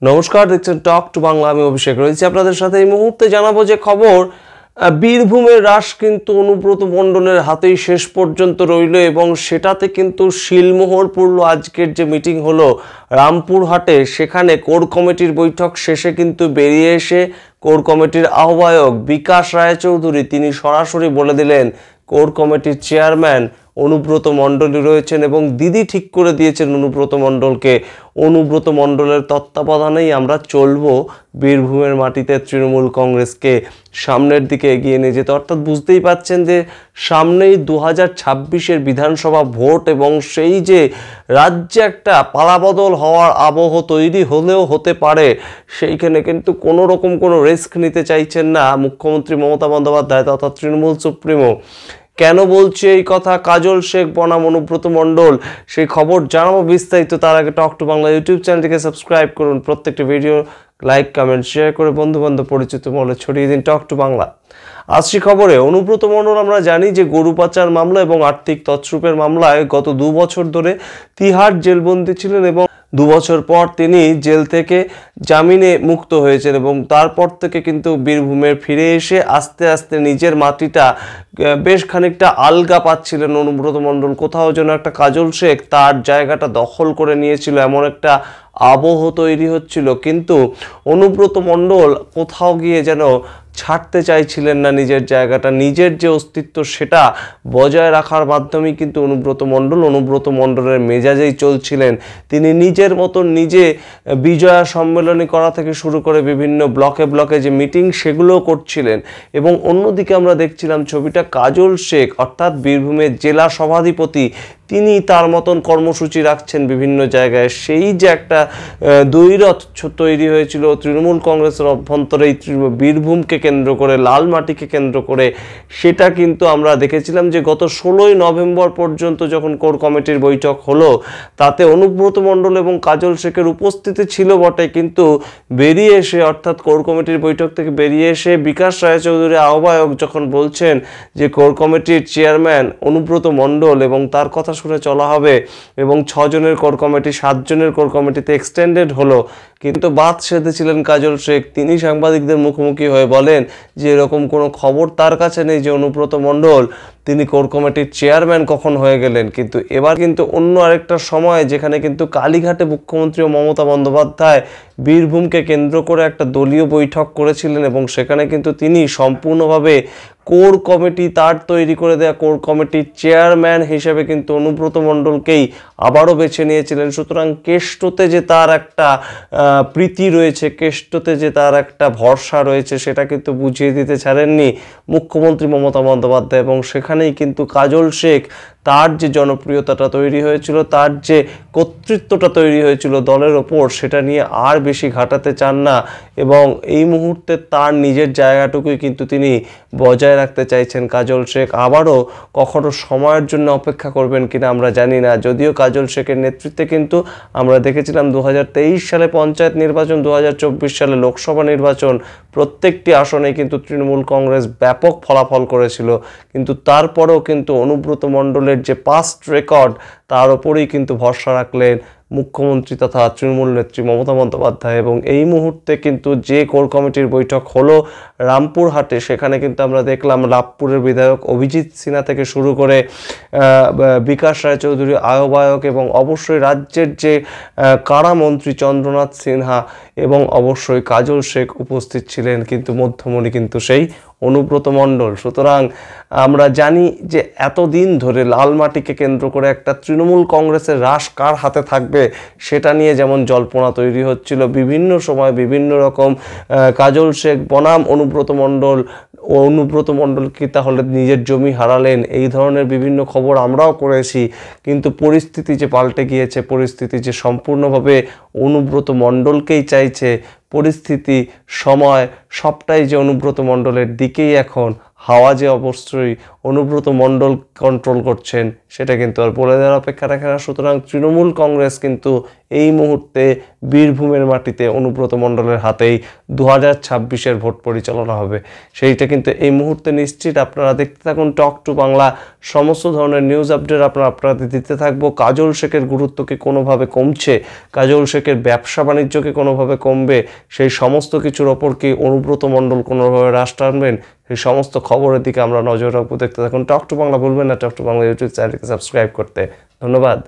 নমস্কার, দেখছেন talk to Bangla. আমি অভিষেক রয়েছি আপনাদের সাথে। এই মুহূর্তে জানাবো যে খবর, বীরভূমের রাশ কিন্তু অনুব্রত মণ্ডলের হাতেই শেষ পর্যন্ত রইল এবং সেটাতে কিন্তু শিলমোহর পড়ল। আজকের যে মিটিং হলো রামপুরহাটে, সেখানে কোর কমিটির বৈঠক শেষে কিন্তু বেরিয়ে এসে কোর কমিটির আহ্বায়ক বিকাশ রায়চৌধুরী তিনি সরাসরি বলে দিলেন কোর কমিটির চেয়ারম্যান অনুব্রত মণ্ডলই রয়েছেন এবং দিদি ঠিক করে দিয়েছেন অনুব্রত মণ্ডলকে। অনুব্রত মণ্ডলের তত্ত্বাবধানেই আমরা চলবো বীরভূমের মাটিতে তৃণমূল কংগ্রেসকে সামনের দিকে এগিয়ে নিয়ে যেতে। অর্থাৎ বুঝতেই পাচ্ছেন যে সামনেই 2026-এর বিধানসভা ভোট এবং সেই যে রাজ্যে একটা পালাবদল হওয়ার আবহ তৈরি হলেও হতে পারে, সেইখানে কিন্তু কোনো রকম কোনো রিস্ক নিতে চাইছেন না মুখ্যমন্ত্রী মমতা বন্দ্যোপাধ্যায় তথা তৃণমূল সুপ্রিমো। কেন বলছে এই কথা কাজল শেখ বনাম অনুব্রত মণ্ডল, সেই খবর জানাবো বিস্তারিত। তার আগে টক টু বাংলা ইউটিউব চ্যানেলটিকে সাবস্ক্রাইব করুন, প্রত্যেকটি ভিডিও লাইক কমেন্ট শেয়ার করে বন্ধুবান্ধব পরিচিত মহলে ছড়িয়ে দিন। টক টু বাংলা আসছি খবরে। অনুব্রত মণ্ডল আমরা জানি যে গরু পাচার মামলা এবং আর্থিক তছরূপের মামলায় গত 2 বছর ধরে তিহার জেলবন্দি ছিলেন এবং 2 বছর পর তিনি জেল থেকে জামিনে মুক্ত হয়েছেন এবং তারপর থেকে কিন্তু বীরভূমের ফিরে এসে আস্তে আস্তে নিজের মাটিটা বেশ খানিকটা আলগা পাচ্ছিলেন অনুব্রত মণ্ডল। কোথাও যেন একটা কাজল শেখ তার জায়গাটা দখল করে নিয়েছিল, এমন একটা আবহ তৈরি হচ্ছিল। কিন্তু অনুব্রত মণ্ডল কোথাও গিয়ে যেন ছাড়তে চাইছিলেন না নিজের জায়গাটা, নিজের যে অস্তিত্ব সেটা বজায় রাখার মাধ্যমেই কিন্তু অনুব্রত মণ্ডলের মেজাজেই চলছিলেন। তিনি নিজের মতন নিজে বিজয়া সম্মেলনী করা থেকে শুরু করে বিভিন্ন ব্লকে ব্লকে যে মিটিং সেগুলোও করছিলেন এবং অন্যদিকে আমরা দেখছিলাম ছবিটা কাজল শেখ অর্থাৎ বীরভূমের জেলা সভাধিপতি, তিনি তার মতন কর্মসূচি রাখছেন বিভিন্ন জায়গায়। সেই যে একটা দ্বৈরথ তৈরি হয়েছিল তৃণমূল কংগ্রেসের অভ্যন্তরে বীরভূমকে কেন্দ্র করে, লাল মাটিকে কেন্দ্র করে, সেটা কিন্তু আমরা দেখেছিলাম যে গত 16ই নভেম্বর পর্যন্ত যখন কোর কমিটির বৈঠক হলো, তাতে অনুব্রত মণ্ডল এবং কাজল শেখের উপস্থিতি ছিল বটে, কিন্তু বেরিয়ে এসে অর্থাৎ কোর কমিটির বৈঠক থেকে বেরিয়ে এসে বিকাশ রায়চৌধুরী আহ্বায়ক যখন বলছেন যে কোর কমিটির চেয়ারম্যান অনুব্রত মণ্ডল এবং তার কথা শুনে চলা হবে এবং 6 জনের কোর কমিটি 7 জনের কোর কমিটিতে এক্সটেন্ডেড হলো, কিন্তু বাদ সেধেছিলেন কাজল শেখ। তিনি সাংবাদিকদের মুখোমুখি হয়ে বলেন যে এরকম কোনো খবর তার কাছে নেই যে অনুব্রত মণ্ডল তিনি কোর কমিটির চেয়ারম্যান কখন হয়ে গেলেন। কিন্তু এবার কিন্তু অন্য আরেকটা সময় যেখানে কিন্তু কালীঘাটে মুখ্যমন্ত্রী মমতা বন্দ্যোপাধ্যায় বীরভূমকে কেন্দ্র করে একটা দলীয় বৈঠক করেছিলেন এবং সেখানে কিন্তু তিনি সম্পূর্ণভাবে কোর কমিটি তার তৈরি করে দেয়া কোর কমিটির চেয়ারম্যান হিসেবে কিন্তু অনুব্রত মণ্ডলকেই আবারও বেছে নিয়েছিলেন। সুতরাং কেষ্টতে যে তার একটা প্রীতি রয়েছে, কেষ্টতে যে তার একটা ভরসা রয়েছে, সেটা কিন্তু বুঝিয়ে দিতে ছাড়েননি মুখ্যমন্ত্রী মমতা বন্দ্যোপাধ্যায় এবং সেখানেই কিন্তু কাজল শেখ তার যে জনপ্রিয়তাটা তৈরি হয়েছিল, তার যে কর্তৃত্বটা তৈরি হয়েছিল দলের ওপর, সেটা নিয়ে আর বেশি ঘাটাতে চান না এবং এই মুহূর্তে তার নিজের জায়গাটুকুই কিন্তু তিনি বজায় রাখতে চাইছেন কাজল শেখ। আবারও কখনো সময়ের জন্য অপেক্ষা করবেন কিনা আমরা জানি না, যদিও কাজল শেখের নেতৃত্বে কিন্তু আমরা দেখেছিলাম 2023 সালে পঞ্চায়েত নির্বাচন, 2024 সালে লোকসভা নির্বাচন, প্রত্যেকটি আসনে কিন্তু তৃণমূল কংগ্রেস ব্যাপক ফলাফল করেছিল। কিন্তু তারপরেও কিন্তু অনুব্রত মণ্ডলের যে পাস্ট রেকর্ড তার ওপরেই কিন্তু ভরসা রাখলেন মুখ্যমন্ত্রী তথা তৃণমূল নেত্রী মমতা বন্দ্যোপাধ্যায় এবং এই মুহূর্তে কিন্তু যে কোর কমিটির বৈঠক হলো রামপুরহাটে, সেখানে কিন্তু আমরা দেখলাম লাভপুরের বিধায়ক অভিজিৎ সিনহা থেকে শুরু করে বিকাশ রায়চৌধুরী আহ্বায়ক এবং অবশ্যই রাজ্যের যে কারামন্ত্রী চন্দ্রনাথ সিনহা এবং অবশ্যই কাজল শেখ উপস্থিত ছিলেন, কিন্তু মধ্যমণি কিন্তু সেই অনুব্রত মণ্ডল। সুতরাং আমরা জানি যে এতদিন ধরে লাল মাটিকে কেন্দ্র করে একটা তৃণমূল কংগ্রেসের রাশ কার হাতে থাকবে সেটা নিয়ে যেমন জল্পনা তৈরি হচ্ছিল বিভিন্ন সময় বিভিন্ন রকম, কাজল শেখ বনাম অনুব্রত মণ্ডল কি তাহলে নিজের জমি হারালেন, এই ধরনের বিভিন্ন খবর আমরাও করেছি। কিন্তু পরিস্থিতি যে পাল্টে গিয়েছে, পরিস্থিতি যে সম্পূর্ণভাবে অনুব্রত মণ্ডলকেই চাইছে, পরিস্থিতি সময় সবটাই যে অনুব্রত মণ্ডলের দিকেই এখন হাওয়া যে অবশ্যই অনুব্রত মণ্ডল কন্ট্রোল করছেন সেটা কিন্তু আর বলে দেওয়ার অপেক্ষা রাখে না। সুতরাং তৃণমূল কংগ্রেস কিন্তু এই মুহূর্তে বীরভূমের মাটিতে অনুব্রত মণ্ডলের হাতেই 2026-এর ভোট পরিচালনা হবে, সেইটা কিন্তু এই মুহূর্তে নিশ্চিত। আপনারা দেখতে থাকুন টক টু বাংলা, সমস্ত ধরনের নিউজ আপডেট আপনাদের দিতে থাকবো। কাজল শেখের গুরুত্ব কি কোনোভাবে কমছে, কাজল শেখের ব্যবসা বাণিজ্যকে কোনোভাবে কমবে, সেই সমস্ত কিছুর ওপর কি অনুব্রত মণ্ডল কোনোভাবে রাশ টানবেন, সেই সমস্ত খবরের দিকে আমরা নজর রাখবো। দেখতে থাকুন টক টু বাংলা। ভুলবেন না টক টু বাংলা ইউটিউব চ্যানেলকে সাবস্ক্রাইব করতে। ধন্যবাদ।